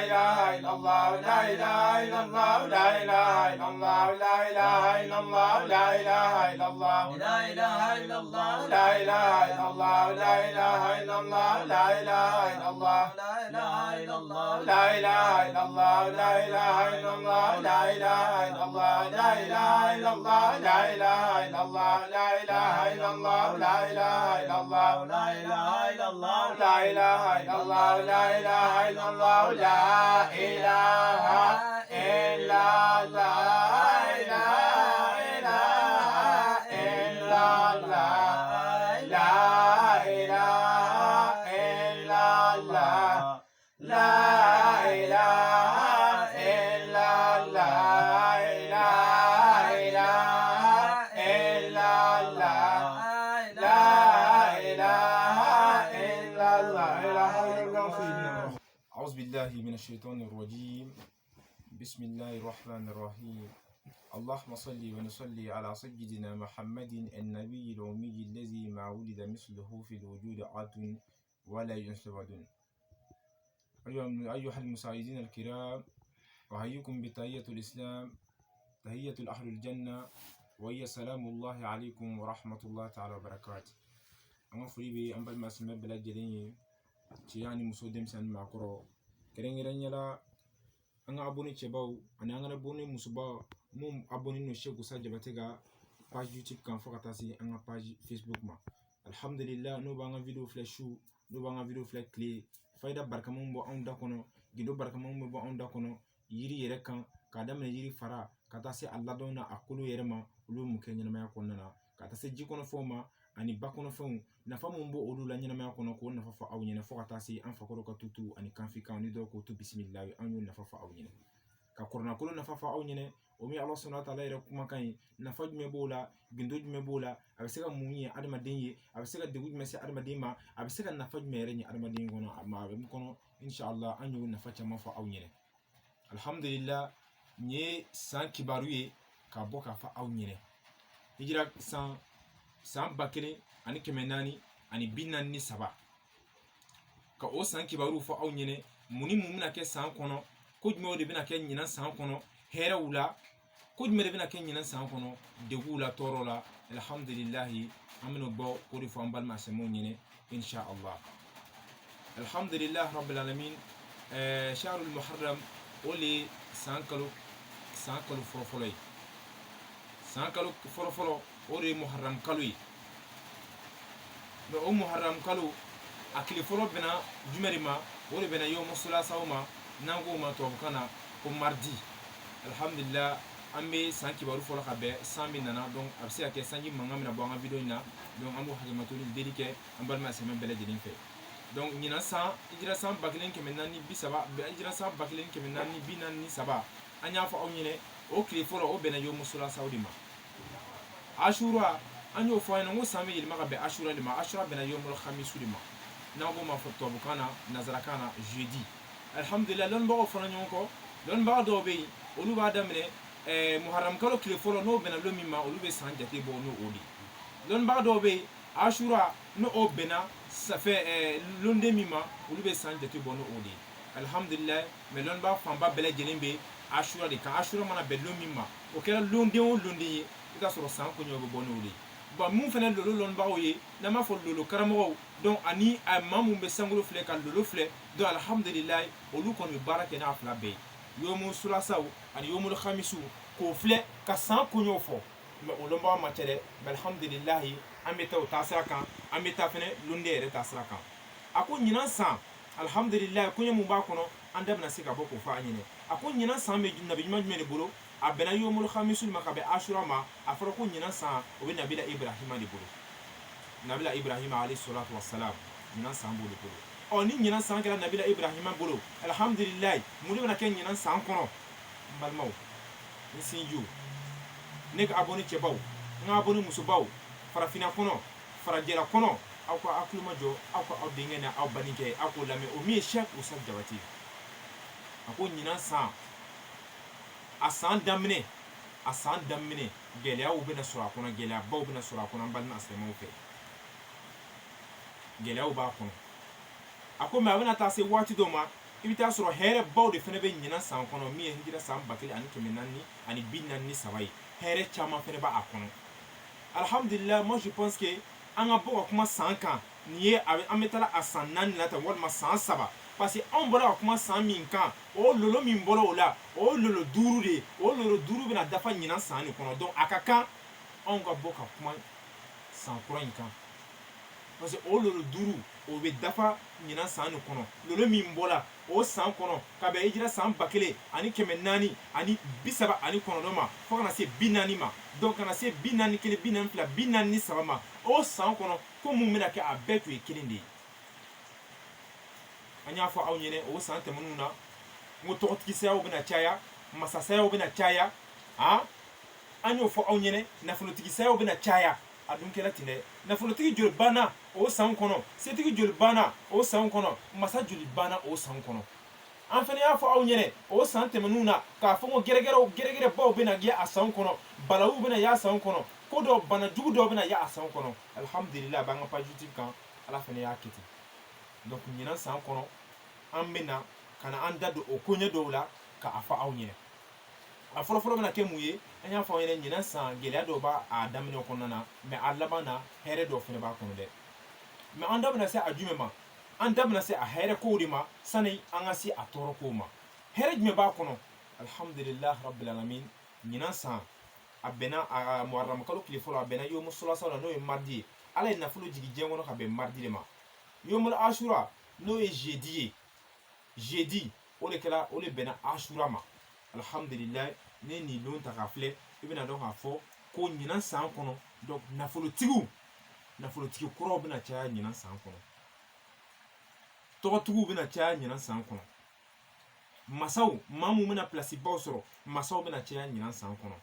ilaha illallah, la ilaha illallah, la ilaha illallah, la ilaha illallah, la ilaha illallah, la ilaha illallah, la ilaha illallah, la ilaha illallah, la ilaha illallah, la ilaha illallah, la ilaha illallah, la ilaha illallah, la ilaha illallah, la ilaha illallah, la ilaha illallah, la ilaha illallah, la ilaha illallah, la ilaha illallah, la ilaha illallah, la ilaha illallah, أعوذ بالله من الشيطان الرجيم. بسم الله الرحمن الرحيم. اللهم صل ونصلي على سيدنا محمد النبي الأمي الذي ما ولد مثله في الوجود عاد ولا ينسبد. أيها المساعدين الكرام، أحييكم بتحية الإسلام، تحية أهل الجنة، وهي سلام الله عليكم ورحمة الله تعالى وبركاته. أما فريبي أمبل ما سمع بلا جلين تياني مسودم سان ماكرو كرين يلا أنا أبوني تباو أنا أبوني مسبا مم أبوني نشيكو ساجبتيغا page YouTube kan fakatasi anga page Facebook ma. Alhamdulillah no banga video flashu no banga video flash clé fayda barkamon bo on da kono gido barkamon bo on da kono yiri yere kan kadam yiri fara kata se Allah dona akulu yere ma ulu mukenya na ya konna kata se jikono foma ani bakono fon na famu mbo olu la nyina ma kono ko na fafa aw nyina fakata se an fakoro ka tutu ani kanfi kan ni do ko tu bismillah an yo na fafa aw nyina ka korna kulu na fafa aw nyina omi Allah subhanahu wa ta'ala ira kuma kan na fajme bola gindo jume bola abisega munyi adama denye abisega degu jume se adama dema abisega na fajme renyi adama den gono amma be kono inshallah anyu na facha mafa aw nyene alhamdulillah nye san kibaruye ka boka fa aw nyene hijira san bakene ani kemenani ani binan ni saba ka o san kibaru fa aw nyene muni mumina ke san kono ko jume o de bina ke nyina san kono hera wula ko jumere bina ken nyina san kono degu la toro la alhamdulillah amino bo ko di fambal ma se mo nyine insha Allah alhamdulillah rabbil alamin shahrul muharram oli sankalo forofolo ori muharram kalui do muharram kalu akili folo bina jumeri ma ori bina yo musula sawma nango ma to kana ko mardi alhamdulillah ambe sanki baru fola kabe sambi nana donc absi ake sangi mangam na bonga video ina donc amu hakimatuli dedike ambal ma sema bele dedin fe donc nyina sa ijira sam baklen ke menani bi saba be ijira sam baklen ke menani bi nani saba anya fa o nyine o kli fola o bena yo musula saudi ma ashura anyo fo ina ngo sambi yil maka be ashura lima ashura bena yo mul khamisu lima nango ma fo to bukana nazarakana jeudi alhamdulillah lon bo fo nyonko lon ba do be olu ba damne muharram kalo kile folo no bena lo mimma olu be san jate bo no odi lon ba do be ashura no o bena ça fait londe mimma olu be san jate bo no odi alhamdulillah me lon ba famba bele jelembe ashura de ka ashura mana be lo mimma o kera londe o londe yi ka soro san ko nyobo bo no odi ba mun fene lolo lon ba oye na ma fo lolo karamo donc ani mamu be sangulo fle ka lolo fle do alhamdulillah olu kon be barake na afla be yomu sulasaw ani yomu khamisu ko fle ka san kunyo fo me olomba ma tere alhamdulillah ameta tasaka ameta fene lunde re tasaka ako nyina san alhamdulillah kunyo mu ba kono andam na sika boko fa anyine ako nyina san me nabi majme bolo abena yomu khamisu makabe ashura ma afro ko nyina san obi nabila ibrahima de bolo nabila ibrahima alayhi salatu wassalam nyina san bolo oni nyina san kala nabila ibrahima bolo alhamdulillah muri na ken nyina san kono balmaw ni sinju nek aboni chebaw nga aboni musubaw farafina kono farajela kono akwa akluma jo akwa odingena aw banike akwa lame o mi chef usab jawati akwa nyina san asan damne gelia u bena sura kono gelia baw bena sura kono balma asema fe gelia u ba kono ako ma wana ta se wati do ma i bɛ taa sɔrɔ hɛrɛ baw de fana bɛ ɲinan san kɔnɔ min ye hijira san 1443 ani 43 ye hɛrɛ caman fana b'a kɔnɔ alhamdulillah moi je pense que an ka bɔ ka kuma san kan nin ye an bɛ taa a san 4 la tan walima san 3 parce que anw bɔra ka kuma san min kan o lolo min bɔra o la o lolo 5 de ye o lolo 5 bɛna dafa ɲinan san nin kɔnɔ donc a ka kan anw ka bɔ ka kuma san kura in kan parce que o lolo 5 o bɛ dafa ɲinan san nin kɔnɔ lolo min bɔra o san kɔnɔ ka bɛn hijira san 1400 ani 39 ma fo kana se 40 ma donc kana se 41 42 43 ma o san kɔnɔ ko mun bɛna kɛ a bɛɛ tun ye kelen de ye an y'a fɔ aw ɲɛna o san tɛmɛnenw na n ko tɔgɔtigisayaw bɛna caya masasayaw bɛna caya an y'o fɔ aw ɲɛna nafolotigisayaw bɛna caya a dun kɛra ten dɛ nafolotigi joli banna o san kɔnɔ setigi joli banna o san kɔnɔ masa joli banna o san kɔnɔ an fana y'a fɔ aw ɲɛna o san tɛmɛnenw na k'a fɔ ko gɛrɛgɛrɛ baw bɛna kɛ a san kɔnɔ balawu bɛna y'a san kɔnɔ ko dɔ bana jugu dɔw bɛna y'a san kɔnɔ alhamdulillah b'an ka page YouTube kan ala fana y'a kɛ ten donc ɲinan san kɔnɔ an bɛna ka na an da don o koɲɛ dɔw la k'a fɔ aw ɲɛna a fɔlɔfɔlɔ bɛna kɛ mun ye an y'a fɔ aw ɲɛna ɲinan san gɛlɛya dɔw b'a daminɛ kɔnɔna na mais a laban na hɛrɛ dɔw fana b'a kɔnɔ dɛ mais an da bɛna se a jumɛn ma an da bɛna se a hɛrɛ kow de ma sani an ka se a tɔɔrɔ kow ma hɛrɛ jumɛn b'a kɔnɔ alhamdulillah rabbil alamin ɲinan san a bɛnna a muharram kalo tile fɔlɔ a bɛnna yomu sulasaw la n'o ye mardi ye ala ye nafolo jigin diɲɛ kɔnɔ ka bɛn mardi de ma yomul ashura n'o ye jeudi o de bɛnna ashura ma alhamdulillah ne nin don ta k'a filɛ i bɛna dɔn k'a fɔ ko ɲinan san kɔnɔ donc nafolotigi kuraw bɛna caya ɲinan san kɔnɔ tɔgɔtigiw bɛna caya ɲinan san kɔnɔ masaw maa mun bɛna place baw sɔrɔ masaw bɛna caya ɲinan san kɔnɔ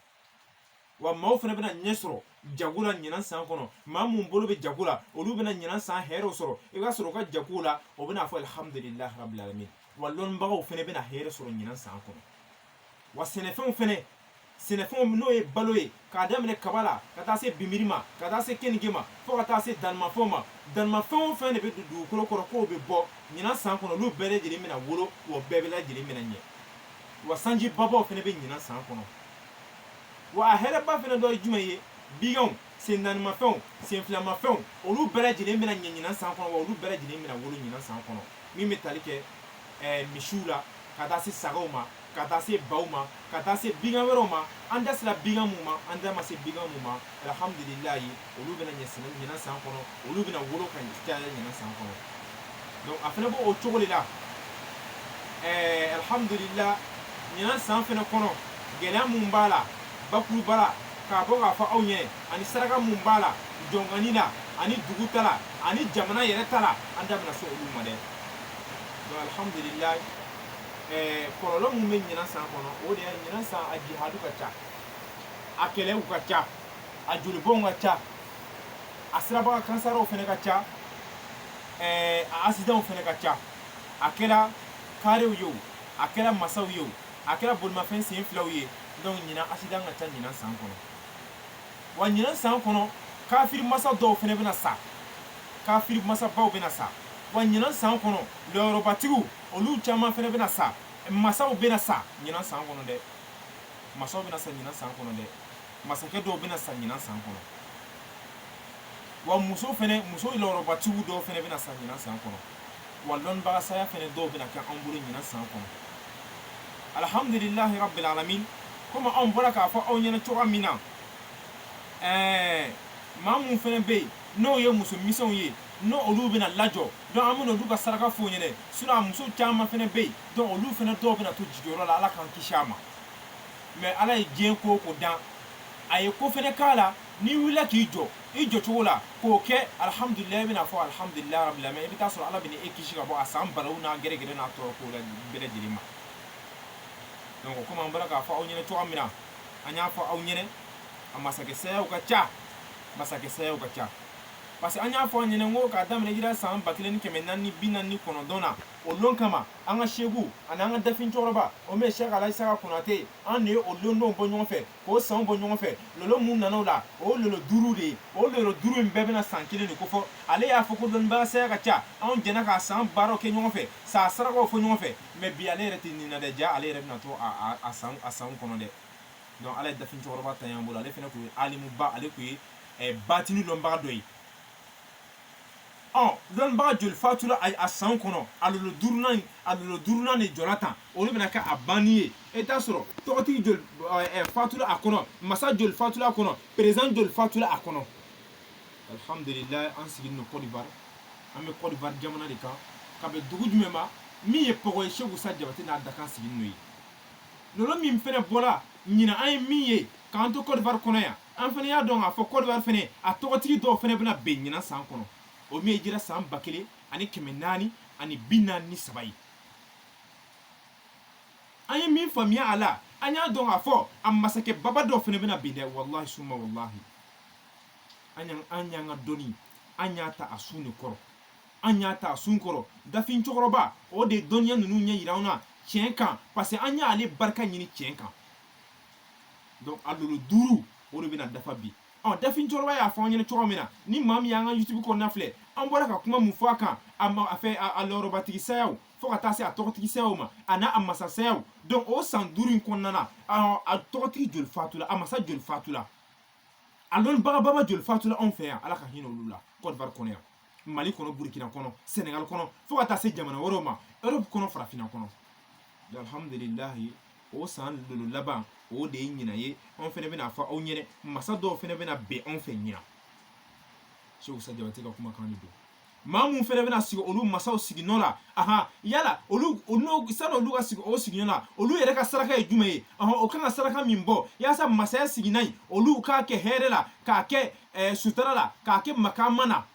wa maaw fana bɛna ɲɛ sɔrɔ jago la ɲinan san kɔnɔ maa mun bolo bɛ jago la olu bɛna ɲinan san hɛrɛw sɔrɔ i b'a sɔrɔ u ka jago la o bɛna fɔ alhamdulillah rabbil alamin wa lɔnnibagaw fana bɛna hɛrɛ sɔrɔ ɲinan san kɔnɔ wa sɛnɛfɛnw n'o ye balo ye k'a daminɛ kaba la ka taa se binbiri ma ka taa se kenige ma fo ka taa se danimafɛnw ma danimafɛn o fɛn de bɛ don dugukolo kɔrɔ k'o bɛ bɔ ɲinan san kɔnɔ olu bɛɛ lajɛlen bɛna wolo wa bɛɛ bɛ lajɛlen bɛna ɲɛ wa sanji babaw fana bɛ ɲinan san kɔnɔ wa a hɛrɛba fana dɔ ye jumɛn ye biganw sen naanimafɛnw sen filamafɛnw olu bɛɛ lajɛlen bɛna ɲɛ ɲinan san kɔnɔ wa olu bɛɛ lajɛlen bɛna wolo ɲinan san kɔnɔ min bɛ tali kɛ misiw la ka taa se sagaw ma ka taa se baw ma ka taa se bigan wɛrɛw ma an da sera bigan mun ma an da ma se bigan mun ma alhamdulillah olu bɛna ɲɛ ɲinan san kɔnɔ olu bɛna wolo ka caya ɲinan san kɔnɔ donc a fana b'o o cogo de la alhamdulillah ɲinan san fana kɔnɔ gɛlɛya mun b'a la bakuruba la k'a bɔ k'a fɔ aw ɲɛ ani saraka mun b'a la jɔnkani la ani dugu ta la ani jamana yɛrɛ ta la an da bɛna se olu ma dɛ donc alhamdulillah kɔlɔlɔ mun bɛ ɲinan san kɔnɔ o de ye ɲinan san a jihadu ka ca a kɛlɛw ka ca a jolibɔnw ka ca a sirabaga kansaraw fana ka ca a asidanw fana ka ca a kɛra karew ye o a kɛra masaw ye o a kɛra bolimafɛn sen filaw ye donc ɲinan asidan ka ca ɲinan san kɔnɔ wa ɲinan san kɔnɔ kafiri masa dɔw fana bɛna sa kafiri masabaw bɛna sa wa ɲinan san kɔnɔ lɔyɔrɔbatigiw olu caman fana bɛna sa masaw bɛna sa ɲinan san kɔnɔ dɛ masaw bɛna sa ɲinan san kɔnɔ dɛ masakɛ dɔw bɛna sa ɲinan san kɔnɔ wa muso lɔyɔrɔbatigiw dɔw fana bɛna sa ɲinan san kɔnɔ wa lɔnnibaga saya fana dɔw bɛna kɛ an bolo ɲinan san kɔnɔ alhamdulillahi rabbil alamin komi anw bɔra k'a fɔ aw ɲɛna cogoya min na maa mun fana bɛ yen n'o ye muso misɛnw ye n'o olu bɛna lajɔ donc an bɛna olu ka saraka f'u ɲɛna sinon a muso caman fana bɛ yen donc olu fana dɔw bɛna to jigiyɔrɔ la ala k'an kisi a ma mais ala ye diɲɛ ko o ko dan a ye ko fana k'a la n'i wulila k'i jɔ i jɔcogo la k'o kɛ alhamdulillah i bɛna fɔ alhamdulillah rabbil alamin i bɛ taa sɔrɔ ala bɛna e kisi ka bɔ a san balawu n'a gɛrɛgɛrɛ n'a tɔɔrɔ kow la bɛɛ lajɛlen ma donc komi an bɔra k'a fɔ aw ɲɛna cogoya min na an y'a fɔ aw ɲɛna a masakɛ sayaw ka ca parce que an y'a fɔ an ɲɛna ko k'a daminɛ yira san 1449 na o lon kama an ka segu ani an ka dafin cɛkɔrɔba o min ye Sheikh Alaji Saka Konate an de ye o londonw bɔ ɲɔgɔn fɛ k'o sanw bɔ ɲɔgɔn fɛ lolo mun nana o la o lolo 5 de ye o lolo 5 in bɛɛ bɛna san 1 de ko fɔ ale y'a fɔ ko dɔnnibaga saya ka ca anw jɛna k'a san baaraw kɛ ɲɔgɔn fɛ sa sarakaw fɔ ɲɔgɔn fɛ mais bi ale yɛrɛ tɛ nin na dɛ ja ale yɛrɛ bɛna to a sanw kɔnɔ dɛ donc ala ye dafin cɛkɔrɔba ta y'an bolo ale fɛnɛ tun ye alimuba ale tun ye batini lɔnbaga dɔ ye lɔnbaga joli fatula a san kɔnɔ a lolo durunan de jɔla tan olu bɛna kɛ a banni ye e t'a sɔrɔ tɔgɔtigi joli fatula a kɔnɔ masa joli fatula a kɔnɔ président joli fatula a kɔnɔ alhamdulillah an sigilen don Côte d'Ivoire an bɛ Côte d'Ivoire jamana de kan ka bɛn dugu jumɛn ma min ye pɔgɔ ye Seku Usa Jabate n'a dakan sigilen n'o ye lolo min fɛnɛ bɔra ɲina an ye min ye k'an to Côte d'Ivoire kɔnɔ yan an fɛnɛ y'a dɔn k'a fɔ Côte d'Ivoire fɛnɛ a tɔgɔtigi dɔw fɛnɛ bɛna bɛn ɲina san kɔnɔ o min ye jira san 1443 ye an ye min faamuya a la an y'a dɔn k'a fɔ a masakɛ baba dɔw fɛnɛ bɛna bin dɛ wallahi summa wallahi an y'an ka dɔnni an y'a ta a sun de kɔrɔ an y'a ta a sun kɔrɔ dafin cɛkɔrɔba o de ye dɔnniya ninnu ɲɛ yira an na tiɲɛ kan parce que an y'ale barika ɲini tiɲɛ kan donc a lolo 5 o de bɛna dafa bi dafin cɛkɔrɔba y'a fɔ an ɲɛna cogo min na ni maa min y'an ka YouTube kɔnɔna filɛ an bɔra ka kuma mun fɔ a kan a lɔrɔbatigi sayaw fo ka taa se a tɔgɔtigi sayaw ma a n'a a masa sayaw donc o san 5 in kɔnɔna na a tɔgɔtigi joli fatula a masa joli fatula a lɔnnibaga baba joli fatula anw fɛ yan ala ka hinɛ olu la Côte d'Ivoire kɔnɔ yan Mali kɔnɔ Burkina kɔnɔ Sénégal kɔnɔ fo ka taa se jamana wɛrɛw ma Europe kɔnɔ farafinna kɔnɔ alhamdulilahi o san lolo laban o de ye ɲina ye anw fɛnɛ bɛna fɔ aw ɲɛnɛ masa dɔw fɛnɛ bɛna bɛn anw fɛ ɲina Seku Usa Jabate ka kumakan de don maa mun fɛnɛ bɛna sigi olu masaw siginɔ la yala olu sani olu ka sigi o siginɔ la olu yɛrɛ ka saraka ye jumɛn ye o kan ka saraka min bɔ yaasa masaya sigina in olu k'a kɛ hɛrɛ la k'a kɛ sutara la k'a kɛ makama na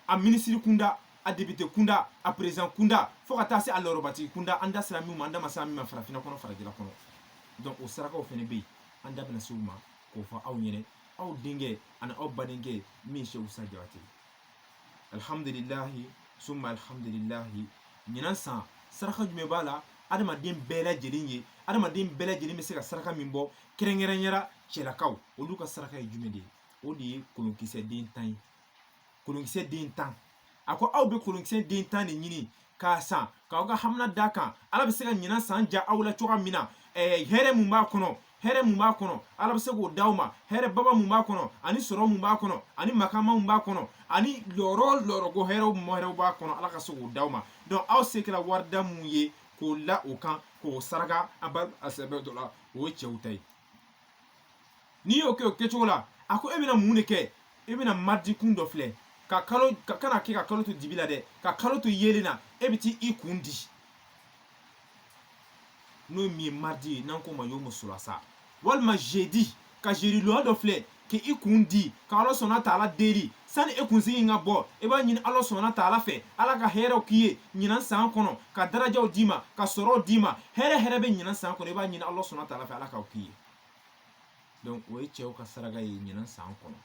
a minisiri kunda a député kunda a président kunda fo ka taa se a lɔrɔbatigi kunda an da sera min ma an da ma sera min ma farafinna kɔnɔ farajɛla kɔnɔ donc o sarakaw fɛnɛ bɛ yen an da bɛna se u ma k'o fɔ aw ɲɛnɛ aw denkɛ ani aw badenkɛ min Seku Usa Jabate alhamdulilahi summa alhamdulilahi ɲinan san saraka jumɛn b'a la adamaden bɛɛ lajɛlen ye adamaden bɛɛ lajɛlen bɛ se ka saraka min bɔ kɛrɛnkɛrɛnyara cɛlakaw olu ka saraka ye jumɛn de ye o de ye kolonkisɛ den 10 ye kolonkisɛ den 10 a ko aw bɛ kolonkisɛ den 10 de ɲini k'a san k'aw ka hamina d'a kan ala bɛ se ka ɲinan san ja aw la cogoya min na hɛrɛ mun b'a kɔnɔ ala bɛ se k'o d'aw ma hɛrɛ baba mun b'a kɔnɔ ani sɔrɔ mun b'a kɔnɔ ani makama mun b'a kɔnɔ ani lɔrɔ ko hɛrɛw b'a kɔnɔ ala ka se k'o d'aw ma donc aw se kɛra warida mun ye k'o la o kan k'o saraka a sɛbɛn dɔ la o ye cɛw ta ye n'i y'o kɛ o kɛcogo la a ko e bɛna mun de kɛ e bɛna mardi kun dɔ filɛ kana kɛ ka kalo to dibi la dɛ ka kalo to yelen na e bɛ t'i kun di n'o min ye mardi ye n'an k'o ma yomu sulasa walima jeudi ka jeudi lɔn dɔ filɛ k'i kun di ka ala sɔnna ta'ala deli sani e kunsigi in ka bɔ e b'a ɲini ala sɔnna ta'ala fɛ ala ka hɛrɛw k'i ye ɲinan san kɔnɔ ka darajaw d'i ma ka sɔrɔw d'i ma hɛrɛ bɛ ɲinan san kɔnɔ e b'a ɲini ala sɔnna ta'ala fɛ ala k'aw k'i ye donc o ye cɛw ka saraka ye ɲinan san kɔnɔ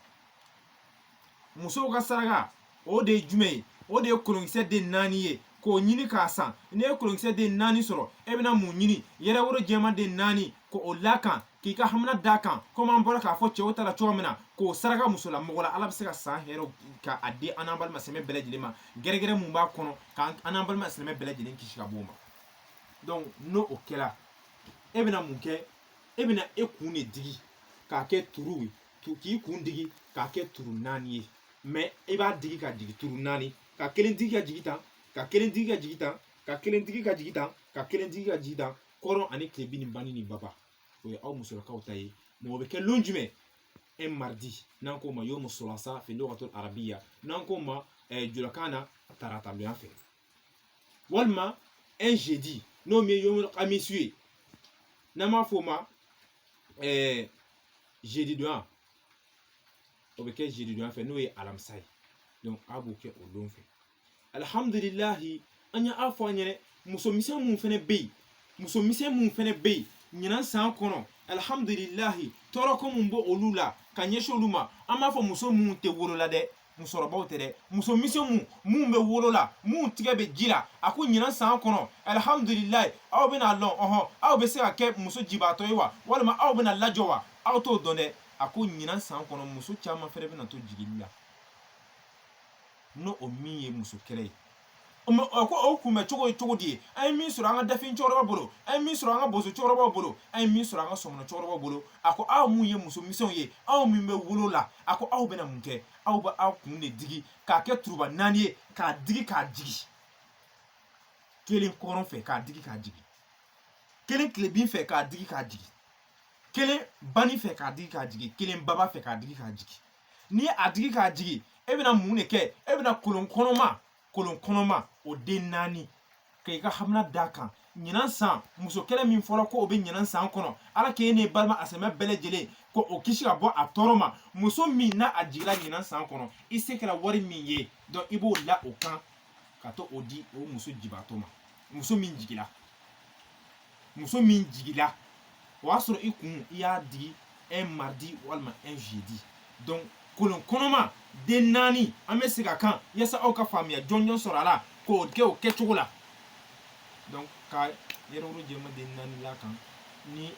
musow ka saraka o de ye jumɛn ye o de ye kolonkisɛ den 4 ye k'o ɲini k'a san n'i ye kolonkisɛ den 4 sɔrɔ e bɛna mun ɲini yɛrɛwolo jɛman den 4 k'o lakan k'i ka hamina d'a kan komi an bɔra k'a fɔ cɛw ta la cogo min na k'o saraka musolamɔgɔ la ala bɛ se ka san hɛrɛw k'a di an n'an balima silamɛ bɛɛ lajɛlen ma gɛrɛgɛrɛ mun b'a kɔnɔ k'an n'an balima silamɛ bɛɛ lajɛlen kisi ka bɔ o ma donc n'o o kɛra e bɛna mun kɛ e bɛna e kun de digi k'a kɛ turu ye k'i kun digi k'a kɛ turu 4 ye mais e b'a digi ka jigin turu 4 ka kelen digi ka jigin tan ka kelen digi ka jigin tan ka kelen digi ka jigin tan ka kelen digi ka jigin tan kɔrɔn ani tile 20 ni baba o ye aw musolakaw ta ye mais o bɛ kɛ lon jumɛn un mardi n'an k'o ma yomu sulasa fi lugatul arabiya n'an k'o ma julakan na tarataloya fɛ walima un jeudi n'o min ye yomul kamisu ye n'an b'a f'o ma jeudi donya o bɛ kɛ jeudi donya fɛ n'o ye alamisa ye donc a b'o kɛ o don fɛ alhamdulilahi an y'a fɔ an ɲɛnɛ musomisɛn mun fɛnɛ bɛ yen ɲinan san kɔnɔ alhamdulillahi tɔɔrɔ ko mun bɔ olu la ka ɲɛsin olu ma an b'a fɔ muso minnu tɛ wolola dɛ musokɔrɔbaw tɛ dɛ muso misɛnw mun bɛ wolo la mun tigɛ bɛ ji la a ko ɲinan san kɔnɔ alhamdulillahi aw bɛna lɔn aw bɛ se ka kɛ muso jibaatɔ ye wa walima aw bɛna lajɔ wa aw t'o dɔn dɛ a ko ɲinan san kɔnɔ muso caman fɛnɛ bɛna to jigili la n'o o min ye muso kɛlɛ ye ko o kunbɛ cogo ye cogo di ye an ye min sɔrɔ an ka dafin cɛkɔrɔba bolo an ye min sɔrɔ an ka boso cɛkɔrɔbaw bolo an ye min sɔrɔ an ka sɔmɔnɔ cɛkɔrɔbaw bolo a ko aw mun ye muso misɛnw ye aw min bɛ wolo la a ko aw bɛna mun kɛ aw bɛ aw kun de digi k'a kɛ turuba naani ye k'a digi k'a jigi kelen kɔrɔn fɛ k'a digi k'a jigi kelen tilebin fɛ k'a digi k'a jigi kelen bani fɛ k'a digi k'a jigi kelen baba fɛ k'a digi k'a jigi n'i ye a digi k'a jigi e bɛna mun de kɛ e bɛna kolon kɔnɔma o den naani ka i ka hamina d'a kan ɲinan san muso kɛlɛ min fɔra ko o bɛ ɲinan san kɔnɔ ala k'e ne balima asimɛ bɛɛ lajɛlen ko o kisi ka bɔ a tɔɔrɔ ma muso min n'a a jigila ɲinan san kɔnɔ i se kɛra wari min ye donc i b'o la o kan ka to o di o muso jibaatɔ ma muso min jigila o y'a sɔrɔ i kun i y'a digi un mardi walima un jeudi donc kolon kɔnɔma den naani an bɛ segin a kan yaasa aw ka faamuya jɔnjɔn sɔrɔ a la k'o kɛ o kɛcogo la donc ka yɛrɛwolo jɛma den naani la kan ni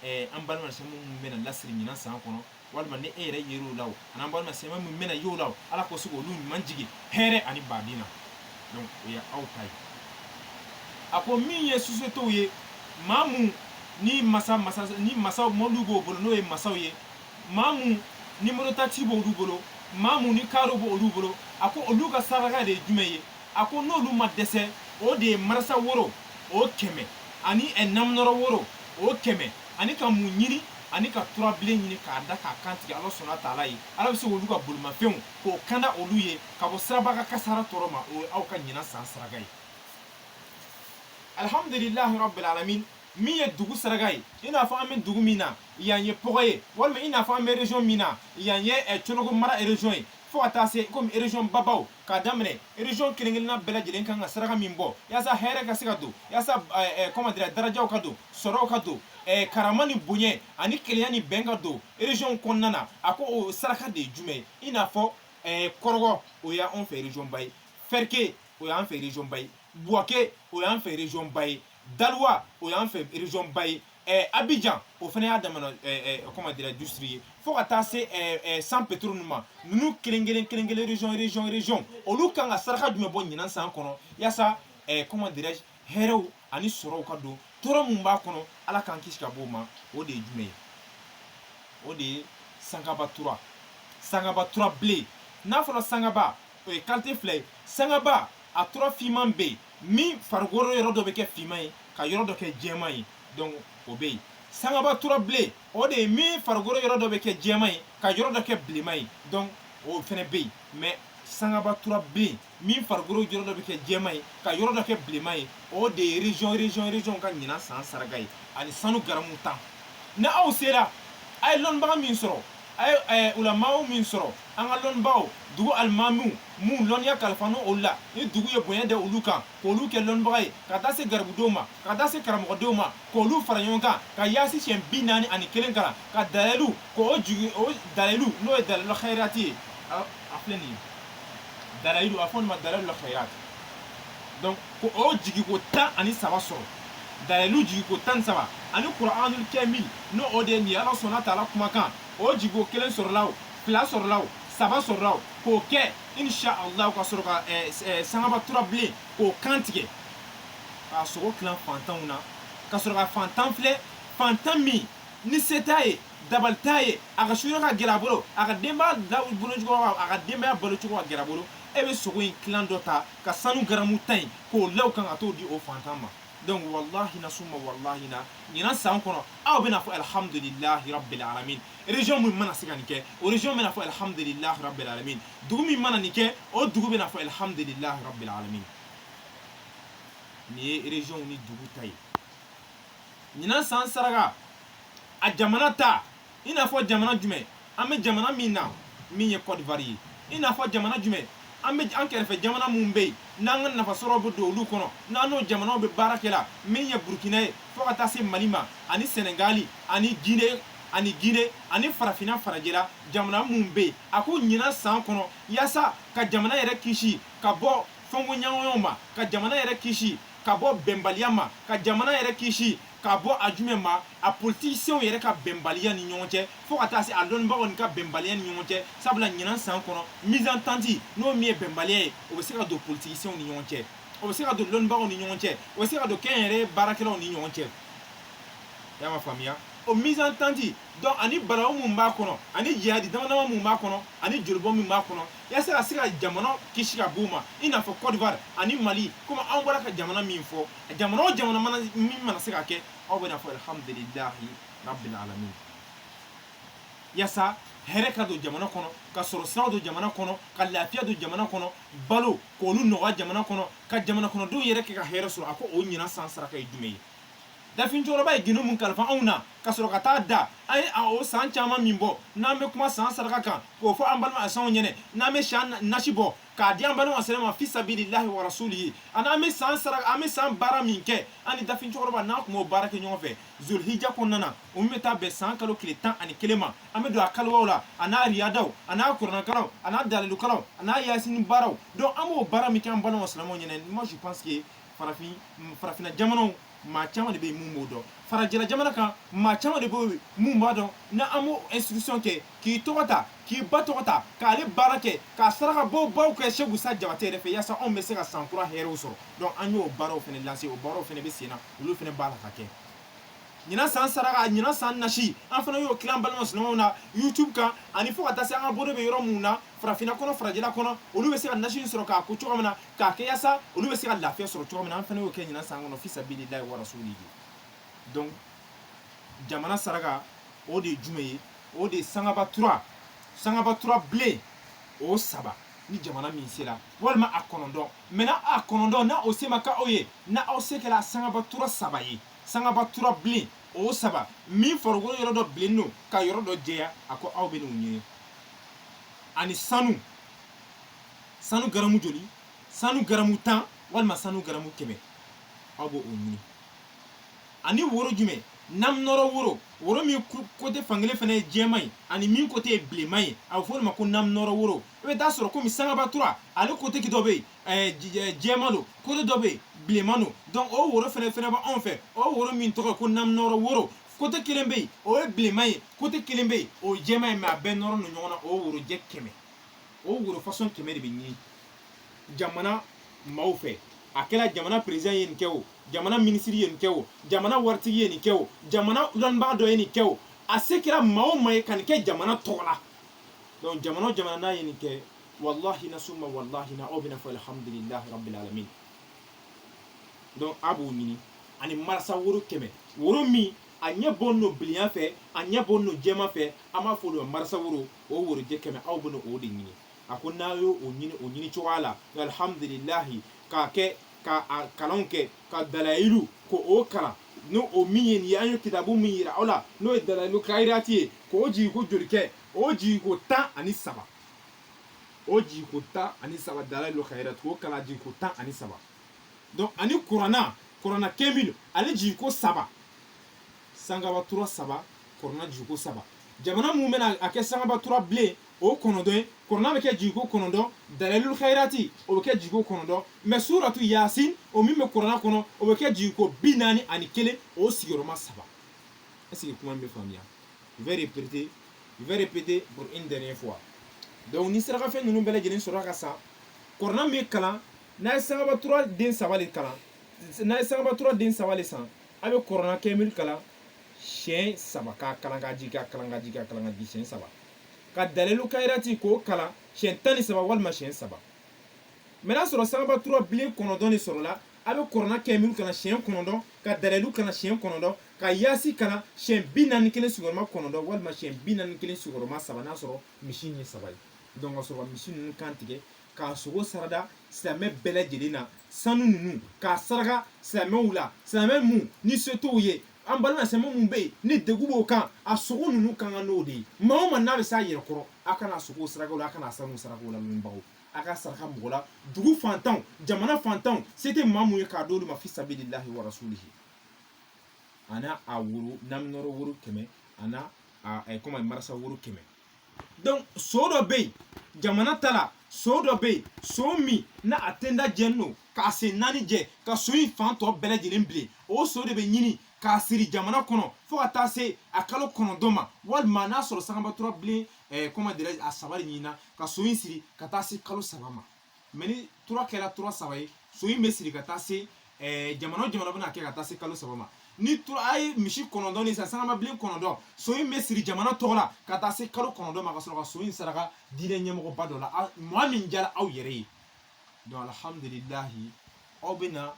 an balima sɛmɛ mun bɛna lasiri ɲinan san kɔnɔ walima ni e yɛrɛ yer'o la o ani an balima sɛmɛ mun bɛna y'o la o ala ko se k'olu ɲuman jigin hɛrɛ ani baden na donc o ye aw ta ye a ko min ye sociétéw ye maa mun ni masaw mɔbiliw b'o bolo n'o ye masaw ye maa mun ni mototaxi b'olu bolo maa mun ni karo b'olu bolo a ko olu ka saraka de ye jumɛn ye a ko n'olu ma dɛsɛ o de ye marasa woro o 100 ani namunɔrɔ woro o 100 ani ka mun ɲini ani ka turabilen ɲini k'a da k'a kantigɛ ala sɔnna taala ye ala bɛ se k'olu ka bolimafɛnw k'o kanda olu ye ka bɔ sirabaga kasara tɔɔrɔ ma o ye aw ka ɲinan san saraka ye alhamdulillahi rabbil alamin min ye dugu saraka ye i n'a fɔ an bɛ dugu min na yan ye pɔgɔ ye walima i n'a fɔ an bɛ région min na yan ye Cɔnɔko mara région ye fo ka taa se komi région babaw k'a daminɛ région kelen-kelenna bɛɛ lajɛlen kan ka saraka min bɔ yaasa hɛrɛ ka se ka don yaasa comment dire darajaw ka don sɔrɔw ka don karama ni bonya ani kelenya ni bɛn ka don région kɔnɔna na a ko o saraka de ye jumɛn ye i n'a fɔ Kɔrɔgɔ o y'an fɛ région ba ye Fɛrike o y'an fɛ région ba ye Buwake o y'an fɛ région ba ye Daluwa o y'an fɛ région ba ye Abidjan o fana y'a damana comment dire district ye fo ka taa se San Petro ma ninnu kelen-kelen région olu kan ka saraka jumɛn bɔ ɲinan san kɔnɔ yaasa comment dirais je hɛrɛw ani sɔrɔw ka don tɔɔrɔ mun b'a kɔnɔ ala k'an kisi ka bɔ o ma o de ye jumɛn ye o de ye sangaba tura bilen n'a fɔra sangaba o ye qualité fila ye sangaba a tura finman bɛ yen min farikolo yɔrɔ dɔ bɛ kɛ finman ye ka yɔrɔ dɔ kɛ jɛman ye donc o bɛ yen sangaba tura bilen o de ye min farikolo yɔrɔ dɔ bɛ kɛ jɛman ye ka yɔrɔ dɔ kɛ bilenman ye donc o fɛnɛ bɛ yen mais sangaba tura bilen min farikolo yɔrɔ dɔ bɛ kɛ jɛman ye ka yɔrɔ dɔ kɛ bilenman ye o de ye région ka ɲinan san saraka ye ani sanu garamu 10 ni aw sera a ye lɔnnibaga min sɔrɔ a ye ulamaw min sɔrɔ an ka lɔnnibagaw dugu alimamiw mun lɔnniya kalifa n'o olu la ni dugu ye bonya da olu kan k'olu kɛ lɔnnibaga ye ka taa se garibudenw ma ka taa se karamɔgɔdenw ma k'olu fara ɲɔgɔn kan ka yaasi siɲɛ 41 kalan ka dalilu k'o jigi o dalilu n'o ye dalilu xayirati ye a filɛ nin ye dalilu a fɔ nin ma dalilu xayirati donc ko o jigi ko 13 sɔrɔ dalilu jigi ko 13 ani Qur'anul kamil n'o o de ye nin ye ala sɔnna taala kumakan o jigi ko 1 sɔrɔla o 2 sɔrɔla o 3 sɔrɔla o k'o kɛ inshallah ka sɔrɔ ka sangaba tura bilen k'o kan tigɛ k'a sogo tilan fantanw na ka sɔrɔ ka fantan filɛ fantan min ni se t'a ye dabali t'a ye a ka suɲɛ ka gɛrɛ a bolo a ka denbaya balo cogo a ka denbaya balo cogo ka gɛrɛ a bolo e bɛ sogo in tilan dɔ ta ka sanu garamu 10 in k'o law kan ka t'o di o fantan ma donc wallahi na summa wallahi na ɲinan san kɔnɔ aw bɛna fɔ alhamdulillahi rabbil alamin région min mana se ka nin kɛ o région bɛna fɔ alhamdulillahi rabbil alamin dugu min mana nin kɛ o dugu bɛna fɔ alhamdulillahi rabbil alamin nin ye région ni dugu ta ye ɲinan san saraka a jamana ta i n'a fɔ jamana jumɛn an bɛ jamana min na min ye Côte d'Ivoire ye i n'a fɔ jamana jumɛn an kɛrɛfɛ jamana mun bɛ yen n'an ka nafasɔrɔ bɛ don olu kɔnɔ n'an n'o jamanaw bɛ baara kɛ la min ye burukina ye fo ka taa se mali ma ani sɛnɛgali ani gine ani farafinna farajɛla jamana mun bɛ yen a ko ɲinan san kɔnɔ yaasa ka jamana yɛrɛ kisi ka bɔ fɛnko ɲɔgɔnyaw ma ka jamana yɛrɛ kisi ka bɔ bɛnbaliya ma ka jamana yɛrɛ kisi ka bɔ a jumɛn ma a politiciens yɛrɛ ka bɛnbaliya ni ɲɔgɔn cɛ fo ka taa se a dɔnnibagaw ni ka bɛnbaliya ni ɲɔgɔn cɛ sabula ɲinan san kɔnɔ mise en tente n'o min ye bɛnbaliya ye o bɛ se ka don politiciens ni ɲɔgɔn cɛ o bɛ se ka don dɔnnibagaw ni ɲɔgɔn cɛ o bɛ se ka don kɛnyɛrɛye baarakɛlaw ni ɲɔgɔn cɛ y'a ma faamuya o mise en tente donc ani balawu mun b'a kɔnɔ ani jihadi damadama mun b'a kɔnɔ ani jolibɔ min b'a kɔnɔ yaasa ka se ka jamana kisi ka b'u ma i n'a fɔ Côte d'Ivoire ani Mali komi an bɔra ka jamana min fɔ jamana o jamana min mana se ka kɛ aw bɛna fɔ alhamdulilahi rabbil alamin yaasa hɛrɛ ka don jamana kɔnɔ ka sɔrɔ siraw don jamana kɔnɔ ka lafiya don jamana kɔnɔ balo k'olu nɔgɔya jamana kɔnɔ ka jamana kɔnɔdenw yɛrɛ kɛ ka hɛrɛ sɔrɔ a ko o ɲinan san saraka ye jumɛn ye dafin cɛkɔrɔba ye gindo mun kalifa anw na ka sɔrɔ ka taa da an ye o san caman min bɔ n'an bɛ kuma san saraka kan k'o fɔ an balima asanw ɲɛnɛ n'an bɛ san nasi bɔ k'a di an balima asanw ma fi sabilillahi wa rasulihi ani an bɛ san saraka an bɛ san baara min kɛ an ni dafin cɛkɔrɔba n'an kun b'o baara kɛ ɲɔgɔn fɛ zulhijja kɔnɔna na o min bɛ taa bɛn san kalo tile 11 ma an bɛ don a kalowaw la a n'a riyadaw a n'a kuranakalaw a n'a dalilukalaw a n'a yasini baaraw donc an b'o baara min kɛ an balima silamɛw ɲɛnɛ moi je pense que farafinna jamanaw maa caman de bɛ yen mun b'o dɔn farajɛla jamana kan maa caman de bɛ yen mun b'a dɔn na an b'o institution kɛ k'i tɔgɔ ta k'i ba tɔgɔ ta k'ale baara kɛ k'a saraka bɔ baw kɛ Seku Usa Jabate yɛrɛ fɛ yaasa anw bɛ se ka san kura hɛrɛw sɔrɔ donc an y'o baaraw fɛnɛ lancer o baaraw fɛnɛ bɛ sen na olu fɛnɛ b'a la ka kɛ ɲinan san saraka ɲinan san nasi an fana y'o tilan balima silamɛw na YouTube kan ani fo ka taa se an ka bolo bɛ yɔrɔ mun na farafinna kɔnɔ farajɛla kɔnɔ olu bɛ se ka nasi sɔrɔ k'a ko cogo min na k'a kɛ yaasa olu bɛ se ka lafiya sɔrɔ cogo min na an fana y'o kɛ ɲinan san kɔnɔ fi sabilillahi wa rasulihi donc jamana saraka o de ye jumɛn ye o de ye sangaba tura bilen o saba ni jamana min sera walima a kɔnɔntɔn maintenant a kɔnɔntɔn na o se ma k'aw ye na aw se kɛra sangaba tura saba ye sangaba tura bilen o saba min farikolo yɔrɔ dɔ bilen don ka yɔrɔ dɔ jɛya a ko aw bɛ n'o ɲini ani sanu garamu joli sanu garamu 10 walima sanu garamu 100 aw b'o ɲini ani woro jumɛn namnɔrɔ woro min côté fankelen fɛnɛ ye jɛman ye ani min côté ye bilenman ye a bɛ fɔ o de ma ko namnɔrɔ woro i bɛ taa sɔrɔ komi sangaba tura ale côté dɔ bɛ yen jɛman don côté dɔ bɛ yen bilenman don donc o woro fɛnɛ bɛ anw fɛ o woro min tɔgɔ ye ko namnɔrɔ woro côté kelen bɛ yen o ye bilenman ye côté kelen bɛ yen o ye jɛman ye mais a bɛɛ nɔrɔ don ɲɔgɔn na o woro jɛ 100 o woro façon 100 de bɛ ɲini jamana maaw fɛ a kɛra jamana président ye nin kɛ o jamana ministre ye nin kɛ o jamana waritigi ye nin kɛ o jamana dɔnnibaga dɔ ye nin kɛ o a se kɛra maa o maa ye ka nin kɛ jamana tɔgɔ la donc jamana o jamana n'a ye nin kɛ wallahi na summa wallahi na aw bɛna fɔ alhamdulillahi rabbil alamin donc a b'o ɲini ani marasa woro 100 woro min a ɲɛ bɔ n'o biliyan fɛ a ɲɛ bɔ n'o jɛman fɛ an b'a fɔ o ma marasa woro o woro jɛ 100 aw bɛna o de ɲini a ko n'a y'o ɲini cogoya la alhamdulillahi k'a kɛ ka a kalanw kɛ ka dalayilu ko o kalan n'o o min ye nin ye an ye kitabu min yira aw la n'o ye dalayilu kayirati ye k'o jigi ko joli kɛ o jigi ko 13 o jigi ko 13 dalayilu kayirati k'o kalan jigi ko 13 donc ani kuranna 5000 ale jigi ko 3 sangaba tura 3 kuranna jigi ko 3 jamana mun bɛna a kɛ sangaba tura bilen o kɔnɔntɔn ye kuranna bɛ kɛ jigiko 9 dalilul khairati o bɛ kɛ jigiko 9 mais suratu yasin o min bɛ kuranna kɔnɔ o bɛ kɛ jigiko 41 o sigiyɔrɔma 3 est-ce que kuma bɛ faamuya je vais répéter pour une dernière fois donc ni saraka fɛn ninnu bɛɛ lajɛlen sɔrɔ ka san kuranna min kalan n'a ye sangaba tura den 3 de kalan n'a ye sangaba tura den 3 de san a bɛ kuranna 5000 kalan siɲɛ 3 k'a kalan k'a jigi k'a kalan k'a jigi k'a kalan k'a jigi siɲɛ 3 ka dalilu kayirati k'o kalan siɲɛ 13 walima siɲɛ 3 mais n'a sɔrɔ sangaba tura bilen 9 de sɔrɔla a bɛ kuranna 5000 kalan siɲɛ 9 ka dalilu kalan siɲɛ 9 ka yasi kalan siɲɛ 41 sigiyɔrɔma 9 walima siɲɛ 41 sigiyɔrɔma 3 n'a sɔrɔ misi ye 3 ye donc ka sɔrɔ ka misi ninnu kan tigɛ k'a sogo sarada silamɛ bɛɛ lajɛlen na sanu ninnu k'a saraka silamɛw la silamɛ mun ni se t'o ye an balima silamɛ mun bɛ yen ni degun b'o kan a sogo ninnu kan ka n'o de ye maa o maa n'a bɛ s'a yɛrɛ kɔrɔ a kana sogo saraka o la a kana sanu saraka o la lamɛnbagaw aka saraka mogola dugu fantanw jamana fantanw c'était mamu ye k'a d'olu ma fi sabilillahi wa rasulihi ana a woro naminɔrɔ woro kɛmɛ ana a comme marasa woro kɛmɛ donc so dɔ bɛ yen jamana ta la so dɔ bɛ yen so min na a tenda jɛn no k'a sen naani jɛ ka so in fan tɔ bɛɛ lajɛlen bilen o so de bɛ ɲini k'a siri jamana kɔnɔ fo ka taa se a kalo 9 ma walima n'a sɔrɔ sangabatura bilen comment dirais-je a saba de ɲinina ka so in siri ka taa se kalo 3 ma mais ni tura kɛra tura 3 ye so in bɛ siri ka taa se jamana o jamana bɛna kɛ ka taa se kalo 3 ma ni tura a ye misi 9 ni san sangaba bilen 9 so in bɛ siri jamana tɔgɔ la ka taa se kalo 9 ma ka sɔrɔ ka so in saraka diinɛ ɲɛmɔgɔba dɔ la maa min diyara aw yɛrɛ ye donc alhamdulilahi aw bɛna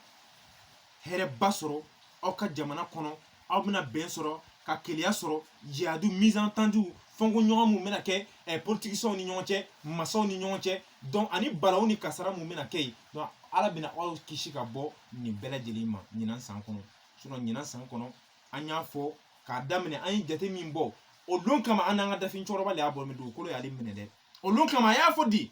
hɛrɛba sɔrɔ aw ka jamana kɔnɔ aw bɛna bɛn sɔrɔ ka keleya sɔrɔ jihadu mise en tendu fɔnko ɲɔgɔn mun bɛna kɛ politiciens ni ɲɔgɔn cɛ masaw ni ɲɔgɔn cɛ donc ani balaw ni kasara mun bɛna kɛ yen donc ala bɛna aw kisi ka bɔ nin bɛɛ lajɛlen ma ɲinan san kɔnɔ ɲinan san kɔnɔ an y'a fɔ k'a daminɛ an ye jate min bɔ o don kama an n'an ka dafin cɛkɔrɔba de y'a bɔ mɛ dugukolo y'ale minɛ dɛ o don kama a y'a fɔ di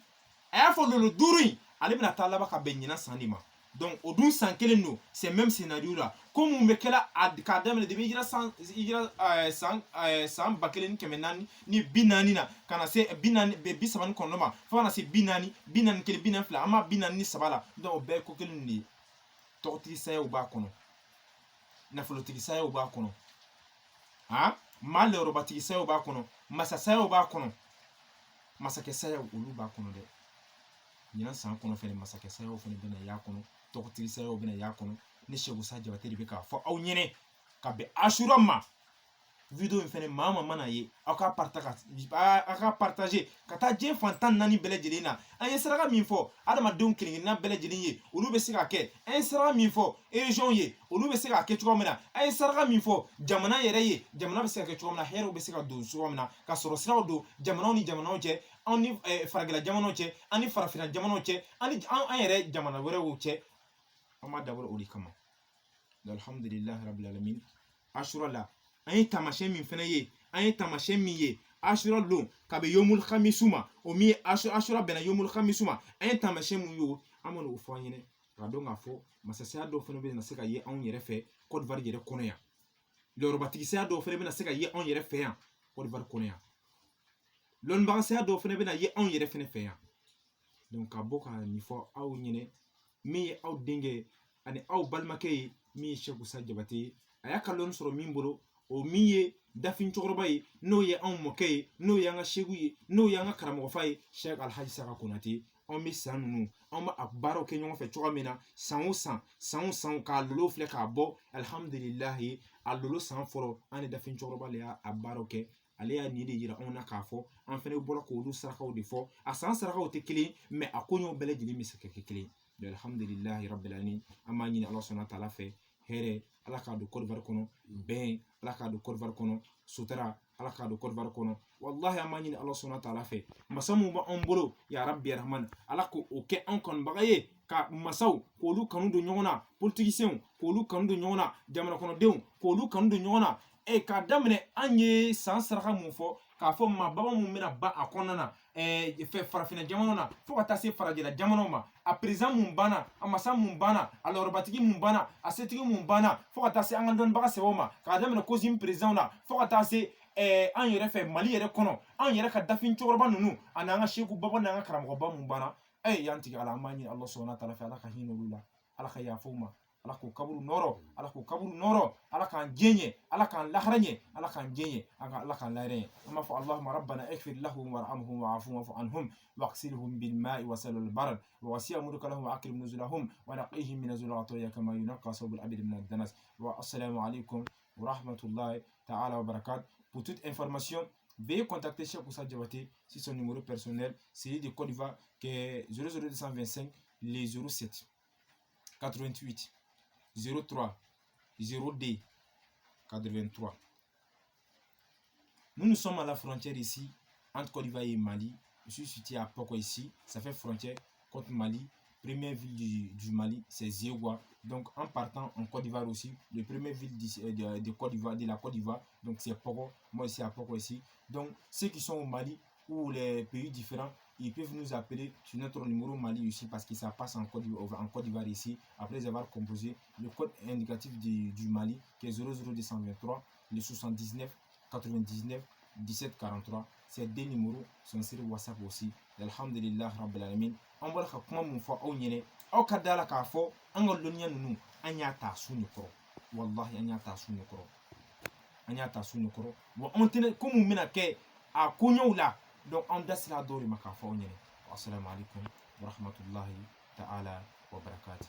a y'a fɔ lolo 5 in ale bɛna taa laban ka bɛn ɲinan san de ma donc o dun san kelen don c'est même scénario la ko mun bɛ kɛla k'a daminɛ depuis san 1440 ni 40 na ka na se 39 ma fo ka na se 40 41 42 an ma 43 la donc o bɛɛ ye ko kelen de ye tɔgɔtigi sayaw b'a kɔnɔ nafolotigi sayaw b'a kɔnɔ maa lɛyɔrɔbatigi sayaw b'a kɔnɔ masa sayaw b'a kɔnɔ masakɛ sayaw olu b'a kɔnɔ dɛ ɲinan san kɔnɔ fɛnɛ masakɛ sayaw fɛnɛ bɛna y'a kɔnɔ tɔgɔtigi sayaw bɛna y'a kɔnɔ ne Seku Sa Jabate de bɛ k'a fɔ aw ɲɛnɛ ka bɛn Asura ma video in fɛnɛ maa ma mana ye aw ka partager ka taa diɲɛ fan 14 bɛɛ lajɛlen na an ye saraka min fɔ adamadenw kelen-kelenna bɛɛ lajɛlen ye olu bɛ se ka kɛ an ye saraka min fɔ région ye olu bɛ se ka kɛ cogo min na an ye saraka min fɔ jamana yɛrɛ ye jamana bɛ se ka kɛ cogo min na hɛrɛw bɛ se ka don cogo min na ka sɔrɔ siraw don jamanaw ni jamanaw cɛ an ni faragɛla jamanaw cɛ an ni farafinna jamanaw cɛ an yɛrɛ jamana wɛrɛw cɛ an b'a dabɔ o de kama alhamdulillahi rabbil alamin Asura la an ye taamasiyɛn min fɛnɛ ye an ye taamasiyɛn min ye Asura don ka bɛn yomul khamisu ma o min ye Asura bɛnna yomul khamisu ma an ye taamasiyɛn mun ye an b'o fɔ an ɲɛnɛ k'a dɔn k'a fɔ masasaya dɔw fɛnɛ bɛna se ka ye anw yɛrɛ fɛ Côte d'Ivoire yɛrɛ kɔnɔ yan lɔrɔbatigisiya dɔw fɛnɛ bɛna se ka ye anw yɛrɛ fɛ yan Côte d'Ivoire kɔnɔ yan lɔnnibagasiya dɔw fɛnɛ bɛna ye anw yɛrɛ fɛnɛ fɛ yan donc ka bɔ ka nin fɔ aw ɲɛnɛ min ye aw denkɛ ani aw balimakɛ ye min ye Seku Sa Jabate ye a y'a ka lɔnni sɔrɔ min bolo o min ye dafin cɛkɔrɔba ye n'o ye anw mɔkɛ ye n'o y'an ka segu ye n'o y'an ka karamɔgɔfa ye Sheikh Alhaji Saka Konate anw bɛ san ninnu anw b'a baaraw kɛ ɲɔgɔn fɛ cogoya min na san o san k'a lolo filɛ k'a bɔ alhamdulilahi a lolo san fɔlɔ an ni dafin cɛkɔrɔba de y'a baaraw kɛ ale y'a nin de yira anw na k'a fɔ an fɛnɛ bɔra k'olu sarakaw de fɔ a san sarakaw tɛ kelen mais a koɲɛw bɛɛ lajɛlen bɛ se ka kɛ kelen ye alhamdulilahi rabbil alamin an b'a ɲini Ala sɔnna taala fɛ hɛrɛ Ala k'a don Côte d'Ivoire kɔnɔ bɛn Ala k'a don Côte d'Ivoire kɔnɔ sutura Ala k'a don Côte d'Ivoire kɔnɔ wallahi an b'a ɲini Ala sɔnna taala fɛ masa mun b'anw bolo ya rabbi rahman Ala k'o kɛ anw kanubaga ye ka masaw k'olu kanu don ɲɔgɔn na politiciens k'olu kanu don ɲɔgɔn na jamana kɔnɔdenw k'olu kanu don ɲɔgɔn na k'a daminɛ an ye san saraka mun fɔ k'a fɔ maa baba mun bɛna ban a kɔnɔna na farafinna jamanaw na fo ka taa se farajɛla jamanaw ma a président mun banna a masa mun banna a lɔrɔbatigi mun banna a setigi mun banna fo ka taa se an ka dɔnnibaga sɛbɛw ma k'a daminɛ cosimu président na fo ka taa se an yɛrɛ fɛ mali yɛrɛ kɔnɔ an yɛrɛ ka dafin cɛkɔrɔba ninnu ani an ka seku baba n'an ka karamɔgɔba mun banna y'an tigi ala an b'a ɲini Ala sɔnna taala fɛ Ala ka hinɛ olu la Ala ka yafa u ma Ala k'u kaburu nɔrɔ Ala k'u kaburu nɔrɔ Ala k'an diɲɛ ɲɛ Ala k'an lahara ɲɛ Ala k'an diɲɛ ɲɛ Ala k'an lahara ɲɛ an b'a fɔ Allahumma rabbana ighfir lahum warhamhum wa'fu anhum واغسلهم بالماء وسل البرد ووسع ملك لهم وأكرم نزلهم ونقيهم من الزلال كما ينقى ثوب الأبيض من الدنس والسلام عليكم ورحمة الله تعالى وبركاته. Pour toute information, veuillez contacter Seku Sa Jabate sur son numéro personnel, c'est de Côte d'Ivoire qui est 00225 les 07 88 03 0D 83. Nous sommes à la frontière ici entre Côte d'Ivoire et Mali. Je suis situé à Poko ici, ça fait frontière contre Mali. Première ville du Mali, c'est Zéoua. Donc en partant en Côte d'Ivoire aussi, la première ville de Côte d'Ivoire, de la Côte d'Ivoire, donc c'est Poko. Moi ici à Poko ici. Donc ceux qui sont au Mali ou les pays différents, ils peuvent nous appeler sur notre numéro Mali ici parce que ça passe en Côte d'Ivoire ici, après avoir composé le code indicatif du Mali qui est 00223, le 79 99 17 43. Ces deux numéros sont sur WhatsApp aussi. Alhamdulillah Rabbil Alamin. On va comment mon fois au nyene. Au kadala ka fo angol lonya nunu anya ta sunu koro. Wallahi anya ta sunu koro. Anya ta sunu koro. Wa on tene comme mina ke a kunyo la. Donc on da sila dori maka fo nyene. Assalamu alaikum wa rahmatullahi ta'ala wa barakatuh.